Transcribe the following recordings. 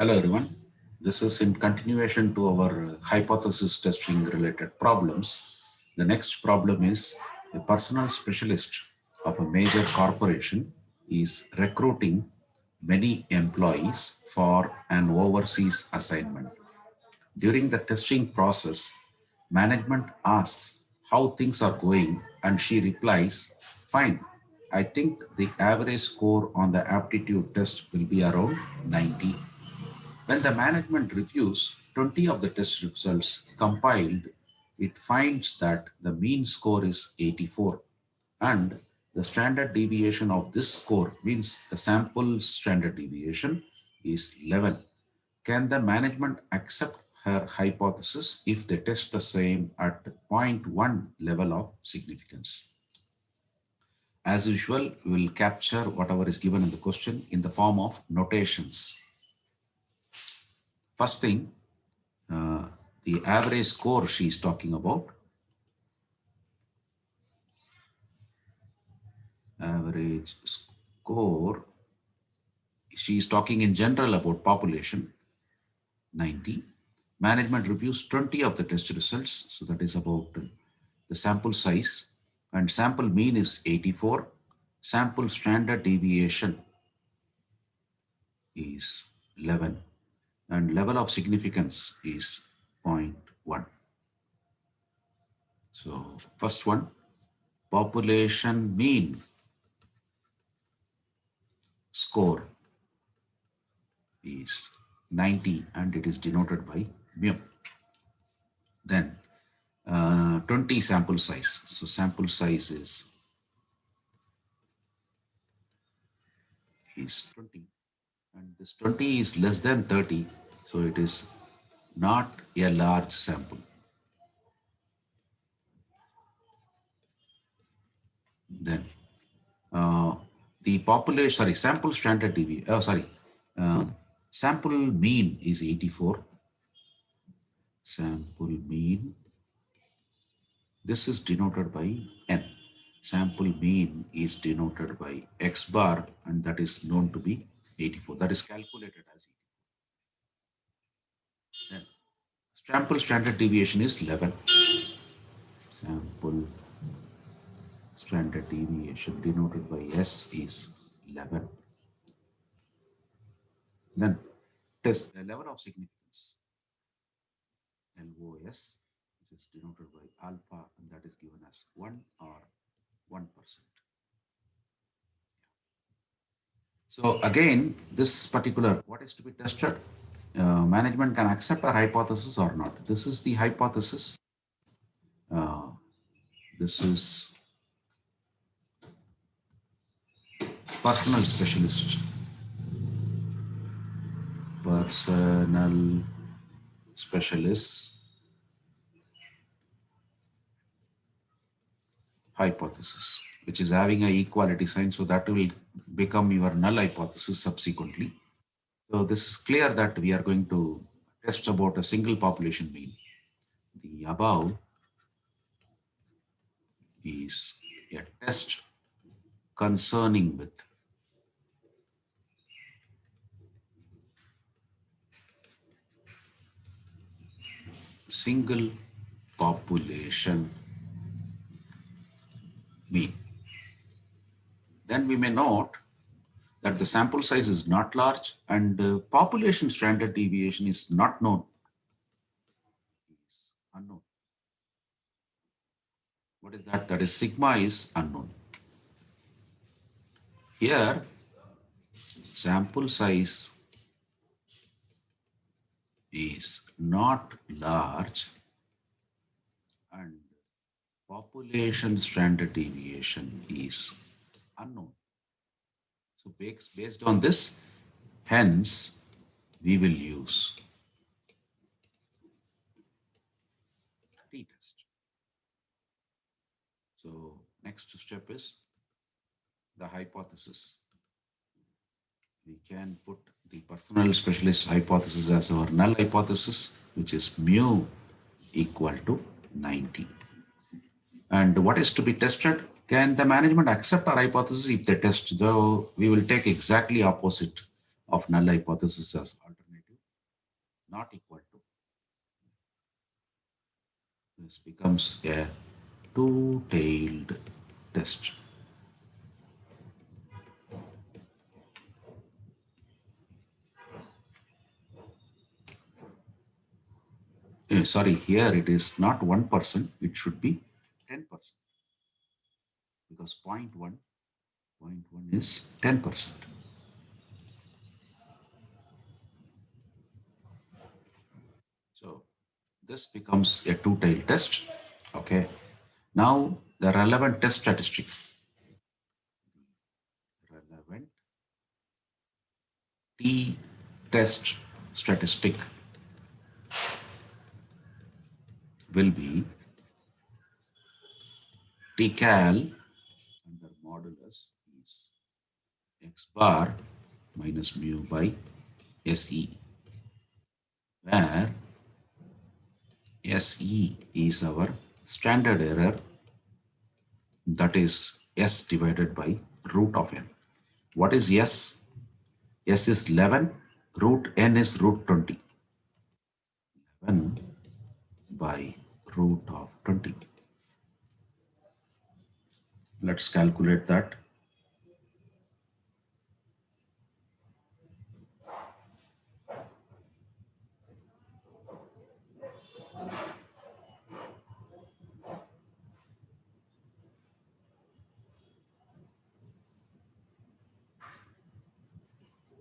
Hello everyone. This is in continuation to our hypothesis testing related problems. The next problem is a personal specialist of a major corporation is recruiting many employees for an overseas assignment. During the testing process, management asks how things are going and she replies, fine. I think the average score on the aptitude test will be around 90. When the management reviews 20 of the test results compiled, it finds that the mean score is 84 and the standard deviation of this score means the sample standard deviation is 11. Can the management accept her hypothesis if they test the same at zero point 0.1 level of significance? As usual, we will capture whatever is given in the question in the form of notations. First thing, the average score she is talking about. Average score, she is talking in general about population, 90. Management reviews 20 of the test results. So that is about the sample size. And sample mean is 84. Sample standard deviation is 11. And level of significance is 0.1. So first one, population mean score is 90 and it is denoted by mu. Then 20 sample size. So sample size is 20 and this 20 is less than 30. So it is not a large sample. Then the population, sorry, sample standard deviation, sample mean is 84. Sample mean, this is denoted by n. Sample mean is denoted by x bar and that is known to be 84. That is calculated as 84. Then sample standard deviation is 11. Sample standard deviation denoted by S is 11. Then test the level of significance, LOS, which is denoted by alpha, and that is given as 1 or 1%. So again, this particular, what is to be tested? Management can accept a hypothesis or not. This is the hypothesis. This is personal specialist. Personal specialist hypothesis, which is having an equality sign. So that will become your null hypothesis subsequently. So this is clear that we are going to test about a single population mean. The above is a test concerning with single population mean. Then we may note that the sample size is not large and population standard deviation is not known. It's unknown. What is that? That is sigma is unknown. Here, sample size is not large and population standard deviation is unknown. So based on this, hence we will use t-test. So next step is the hypothesis. We can put the personal specialist hypothesis as our null hypothesis, which is mu equal to 90. And what is to be tested? Can the management accept our hypothesis if they test? Though we will take exactly opposite of null hypothesis as alternative. not equal to. This becomes a two-tailed test. Sorry, here it is not 1%, it should be 10% because point one is 10%. So this becomes a two-tailed test. Okay. Now the relevant test statistics. Relevant T test statistic will be Tcal under modulus is x bar minus mu by SE, where SE is our standard error, that is S divided by root of n. What is S? S is 11, root n is root 20. 11 by root of 20. Let's calculate that.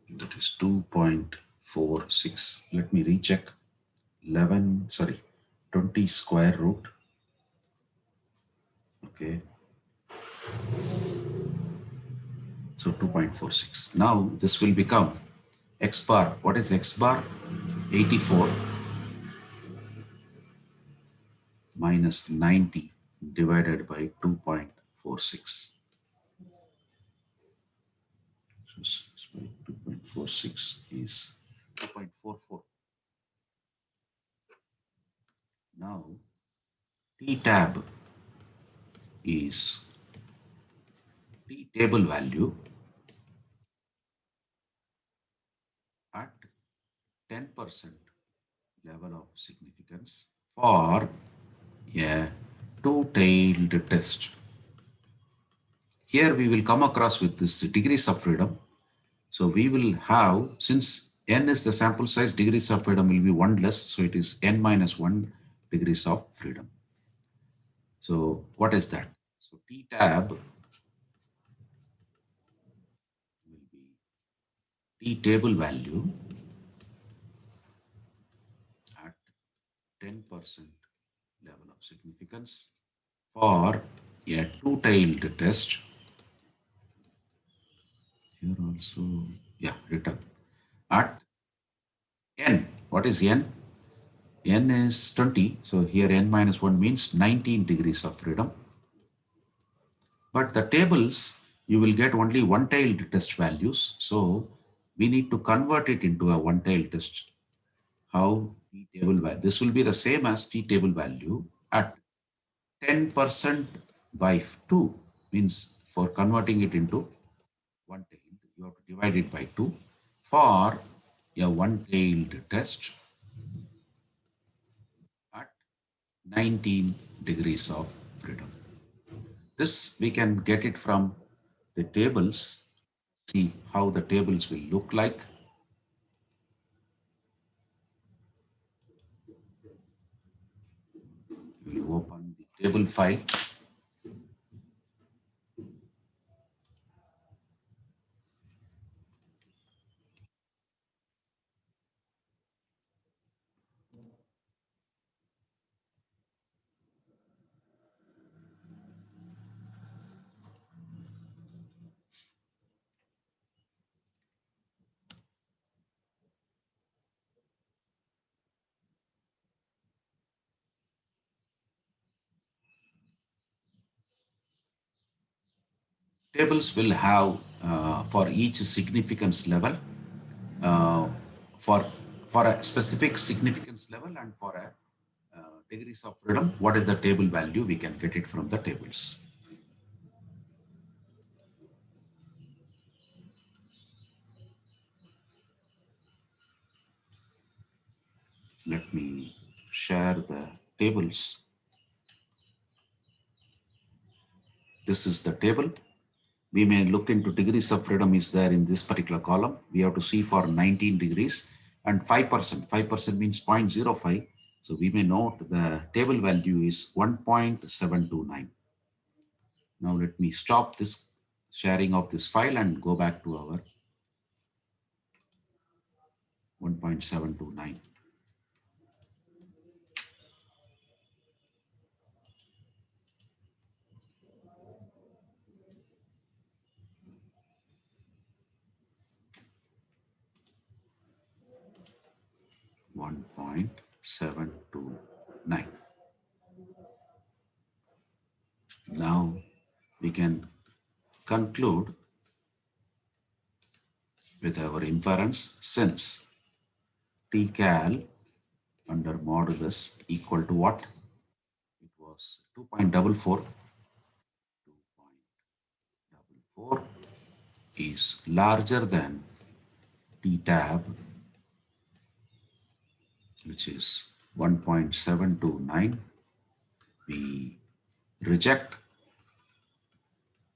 That is 2.46. Let me recheck. 20 square root. Okay. So 2.46. Now this will become x bar. What is x bar? 84 minus 90 divided by 2.46. So 6 by 2.46 is 2.44. Now t tab is t table value at 10% level of significance for a two-tailed test. Here we will come across with this degrees of freedom. So we will have, since n is the sample size, degrees of freedom will be one less. So it is n minus 1 degrees of freedom. So what is that? So t tab will be t table value at 10% level of significance for a two-tailed test. Here also, yeah, written at n. What is n? N is 20. So here n minus 1 means 19 degrees of freedom. But the tables, you will get only one-tailed test values. So we need to convert it into a one-tailed test. How? T table value. This will be the same as T table value at 10% by 2. Means for converting it into one-tailed, you have to divide it by 2 for a one-tailed test at 19 degrees of freedom. This we can get it from the tables. See how the tables will look like. We will open the table file. Tables will have for each significance level, uh, for for a specific significance level and for a degrees of freedom, what is the table value? We can get it from the tables. Let me share the tables. This is the table. We may look into degrees of freedom is there in this particular column. We have to see for 19 degrees and 5%. 5% means 0.05. So we may note the table value is 1.729. Now let me stop this sharing of this file and go back to our 1.729. $1.729. Now we can conclude with our inference since tcal under modulus equal to what? It was 2.44. 2.44 is larger than t tab, which is 1.729. We reject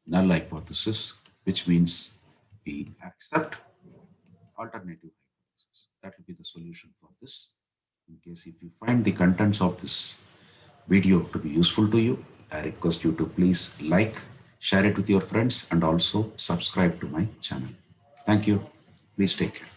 null hypothesis, which means we accept alternative hypothesis. That will be the solution for this. In case if you find the contents of this video to be useful to you, I request you to please like, share it with your friends, and also subscribe to my channel. Thank you. Please take care.